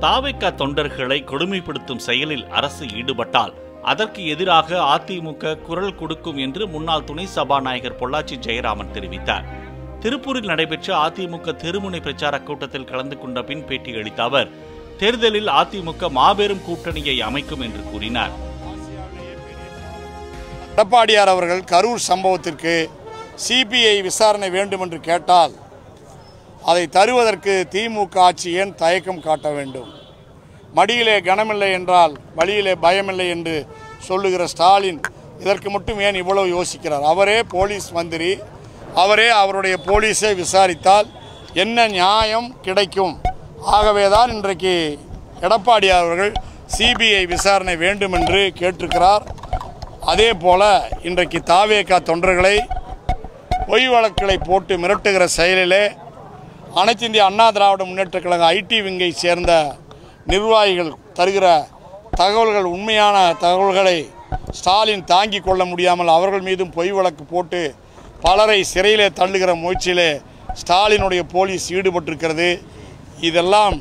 தாவேகா தொண்டர்களை கொடுமைப்படுத்தும் செயலில் அரசு ஈடுபட்டால் அதற்கு எதிராக அதிமுக குரல் கொடுக்கும் என்று முன்னாள் துணை சபாநாயகர் பொள்ளாச்சி ஜெயராமன் தெரிவித்தார். திருப்பூரில் நடைபெற்ற அதிமுக தெருமுனை பிரச்சார கூட்டத்தில் கலந்து கொண்ட பின் பேட்டியளித்த அவர், தேர்தலில் அதிமுக மாபெரும் கூட்டணியை அமைக்கும் என்று கூறினார். எடப்பாடியார் அவர்கள் கரூர் சம்பவத்திற்கு சிபிஐ விசாரணை வேண்டும் என்று கேட்டால் அதை தருவதற்கு திமுக ஆட்சி ஏன் தயக்கம் காட்ட வேண்டும்? மடியிலே கனமில்லை என்றால் வழியிலே பயமில்லை என்று சொல்லுகிற ஸ்டாலின் இதற்கு மட்டும் ஏன் இவ்வளவு யோசிக்கிறார்? அவரே போலீஸ் மந்திரி, அவரே அவருடைய போலீஸை விசாரித்தால் என்ன நியாயம் கிடைக்கும்? ஆகவேதான் இன்றைக்கு எடப்பாடியார் அவர்கள் சிபிஐ விசாரணை வேண்டும் என்று கேட்டிருக்கிறார். அதே போல இன்றைக்கு தாவேகா தொண்டர்களை பொய் வழக்குகளை போட்டு மிரட்டுகிற செயலிலே அனைத்து இந்திய அண்ணா திராவிட முன்னேற்ற கழக ஐடி விங்கை சேர்ந்த நிர்வாகிகள் தருகிற தகவல்கள், உண்மையான தகவல்களை ஸ்டாலின் தாங்கிக் கொள்ள முடியாமல் அவர்கள் மீதும் பொய் வழக்கு போட்டு பலரை சிறையிலே தள்ளுகிற முயற்சியிலே ஸ்டாலினுடைய போலீஸ் ஈடுபட்டிருக்கிறது. இதெல்லாம்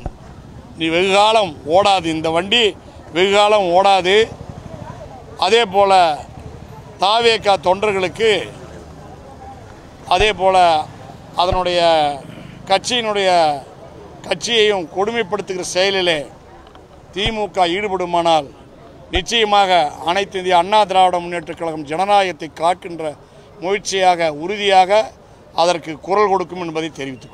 வெகுகாலம் ஓடாது, இந்த வண்டி வெகுகாலம் ஓடாது. அதே போல் தாவேகா தொண்டர்களுக்கு அதே போல் அதனுடைய கட்சியையும் கொடுமைப்படுத்துகிற செயலிலே திமுக ஈடுபடுமானால் நிச்சயமாக அனைத்து இந்திய அண்ணா திராவிட முன்னேற்ற கழகம் ஜனநாயகத்தை காக்கின்ற முயற்சியாக உறுதியாக அதற்கு குரல் கொடுக்கும் என்பதை தெரிவித்துக்